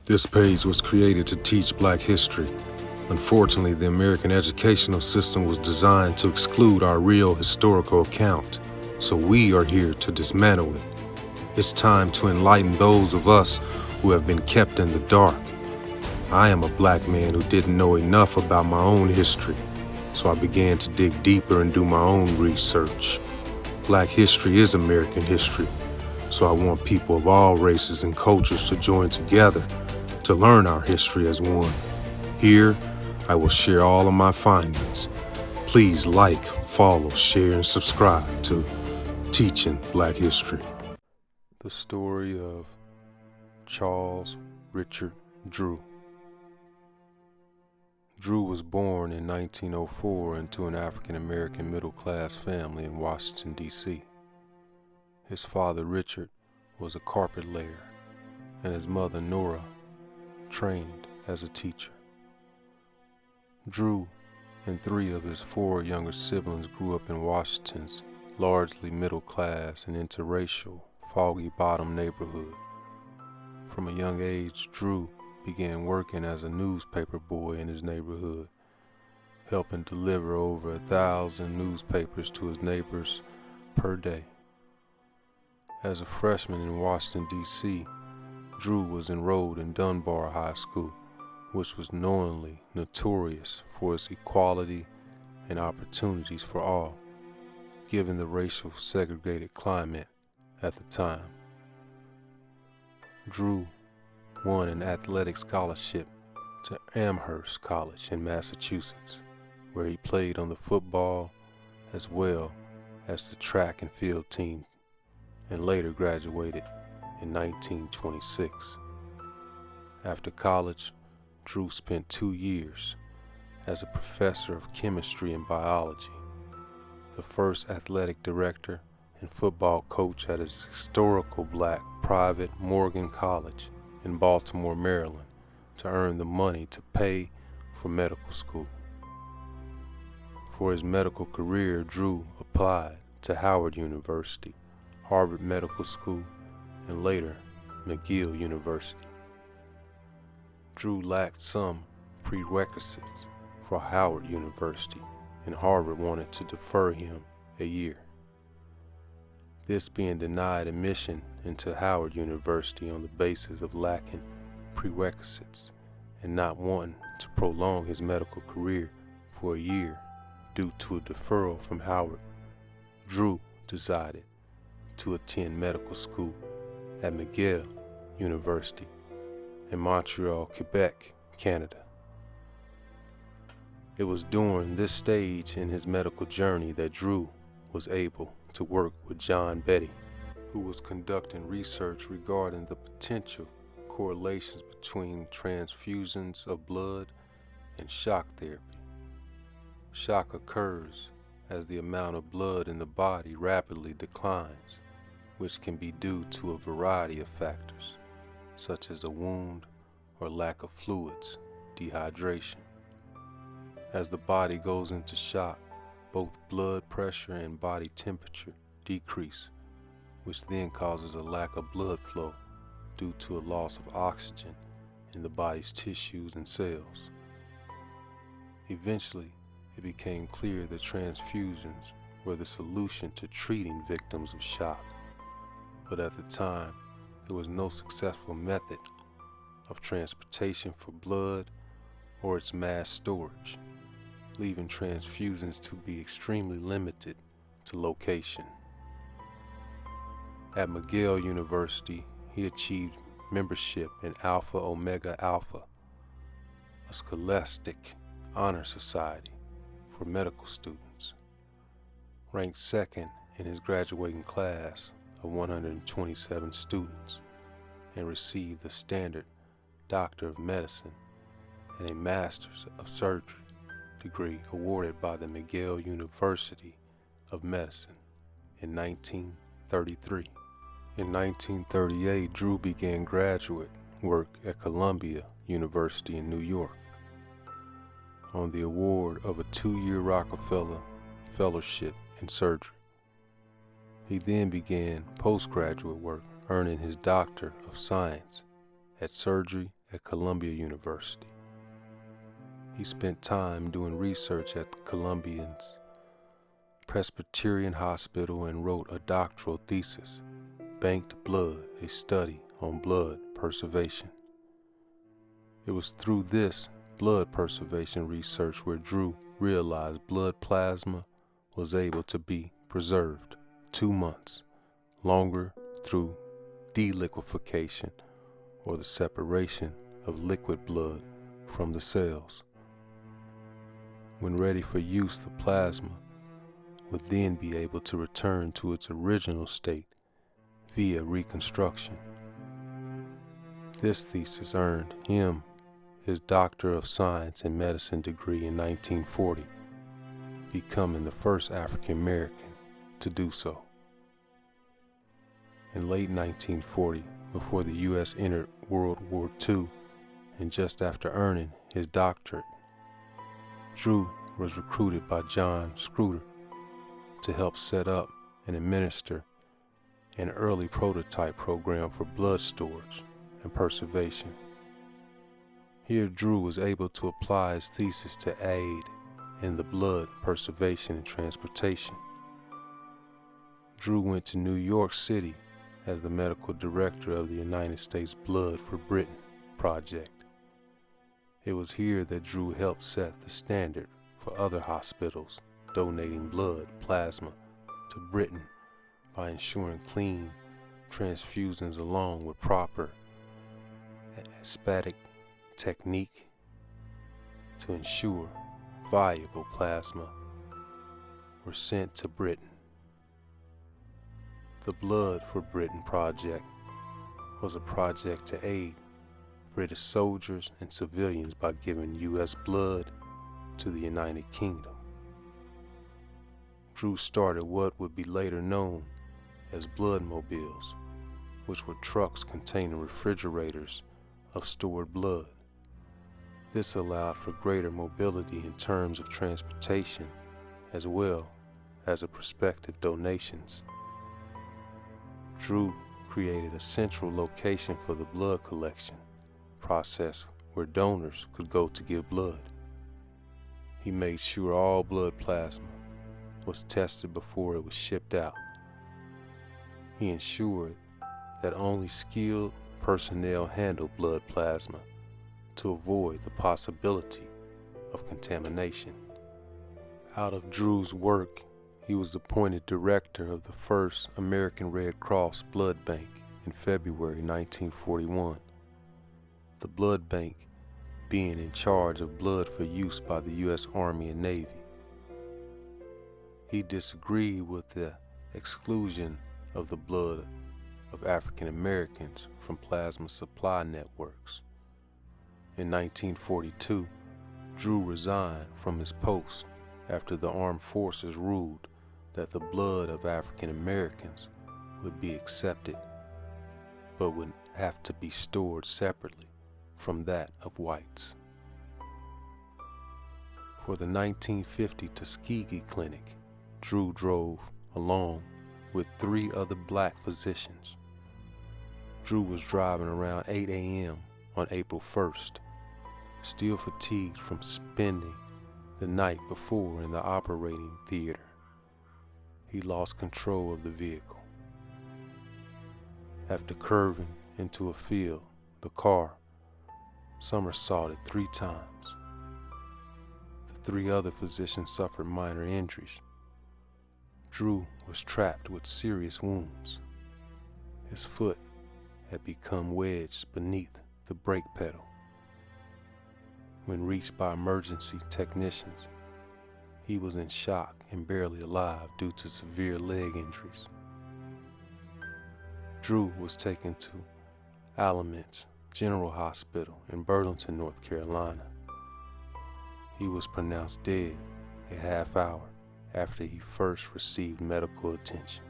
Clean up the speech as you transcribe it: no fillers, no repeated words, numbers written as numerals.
This page was created to teach Black history. Unfortunately, the American educational system was designed to exclude our real historical account, so we are here to dismantle it. It's time to enlighten those of us who have been kept in the dark. I am a Black man who didn't know enough about my own history, so I began to dig deeper and do my own research. Black history is American history, so I want people of all races and cultures to join together to learn our history as one. Here, I will share all of my findings. Please like, follow, share, and subscribe to Teaching Black History. The story of Charles Richard Drew. Drew was born in 1904 into an African-American middle-class family in Washington, D.C. His father, Richard, was a carpet layer, and his mother, Nora, trained as a teacher. Drew and three of his four younger siblings grew up in Washington's largely middle-class and interracial Foggy Bottom neighborhood. From a young age, Drew began working as a newspaper boy in his neighborhood, helping deliver over 1,000 newspapers to his neighbors per day. As a freshman in Washington, D.C., Drew was enrolled in Dunbar High School, which was knowingly notorious for its equality and opportunities for all, given the racial segregated climate at the time. Drew won an athletic scholarship to Amherst College in Massachusetts, where he played on the football as well as the track and field team, and later graduated in 1926. After college, Drew spent 2 years as a professor of chemistry and biology, the first athletic director and football coach at his historical Black private Morgan College in Baltimore, Maryland, to earn the money to pay for medical school. For his medical career, Drew applied to Howard University, Harvard Medical School, and later McGill University. Drew lacked some prerequisites for Howard University, and Harvard wanted to defer him a year. This being denied admission into Howard University on the basis of lacking prerequisites and not wanting to prolong his medical career for a year due to a deferral from Howard, Drew decided to attend medical school at McGill University in Montreal, Quebec, Canada. It was during this stage in his medical journey that Drew was able to work with John Betty, who was conducting research regarding the potential correlations between transfusions of blood and shock therapy. Shock occurs as the amount of blood in the body rapidly declines, which can be due to a variety of factors, such as a wound or lack of fluids, dehydration. As the body goes into shock, both blood pressure and body temperature decrease, which then causes a lack of blood flow due to a loss of oxygen in the body's tissues and cells. Eventually, it became clear that transfusions were the solution to treating victims of shock. But at the time, there was no successful method of transportation for blood or its mass storage, leaving transfusions to be extremely limited to location. At McGill University, he achieved membership in Alpha Omega Alpha, a scholastic honor society for medical students, ranked second in his graduating class of 127 students, and received the standard Doctor of Medicine and a Master's of Surgery degree awarded by the McGill University of Medicine in 1933. In 1938, Drew began graduate work at Columbia University in New York on the award of a 2-year Rockefeller Fellowship in Surgery. He then began postgraduate work, earning his Doctor of Science at Surgery at Columbia University. He spent time doing research at the Columbian's Presbyterian Hospital and wrote a doctoral thesis, Banked Blood, a study on blood preservation. It was through this blood preservation research where Drew realized blood plasma was able to be preserved 2 months longer through deliquification, or the separation of liquid blood from the cells. When ready for use, the plasma would then be able to return to its original state via reconstruction. This thesis earned him his Doctor of Science in Medicine degree in 1940, becoming the first African American to do so. In late 1940, before the U.S. entered World War II, and just after earning his doctorate, Drew was recruited by John Scruder to help set up and administer an early prototype program for blood storage and preservation. Here, Drew was able to apply his thesis to aid in the blood preservation and transportation. Drew went to New York City as the medical director of the United States Blood for Britain project. It was here that Drew helped set the standard for other hospitals donating blood plasma to Britain by ensuring clean transfusions along with proper aseptic technique to ensure valuable plasma were sent to Britain. The Blood for Britain project was a project to aid British soldiers and civilians by giving U.S. blood to the United Kingdom. Drew started what would be later known as bloodmobiles, which were trucks containing refrigerators of stored blood. This allowed for greater mobility in terms of transportation as well as of prospective donations. Drew created a central location for the blood collection process where donors could go to give blood. He made sure all blood plasma was tested before it was shipped out. He ensured that only skilled personnel handled blood plasma to avoid the possibility of contamination. Out of Drew's work, he was appointed director of the first American Red Cross blood bank in February 1941. The blood bank being in charge of blood for use by the U.S. Army and Navy. He disagreed with the exclusion of the blood of African Americans from plasma supply networks. In 1942, Drew resigned from his post after the armed forces ruled that the blood of African Americans would be accepted, but would have to be stored separately from that of whites. For the 1950 Tuskegee Clinic, Drew drove along with 3 other black physicians. Drew was driving around 8 a.m. on April 1st, still fatigued from spending the night before in the operating theater. He lost control of the vehicle. After curving into a field, the car somersaulted 3 times. The 3 other physicians suffered minor injuries. Drew was trapped with serious wounds. His foot had become wedged beneath the brake pedal. When reached by emergency technicians, he was in shock and barely alive due to severe leg injuries. Drew was taken to Alamance General Hospital in Burlington, North Carolina. He was pronounced dead a half hour after he first received medical attention.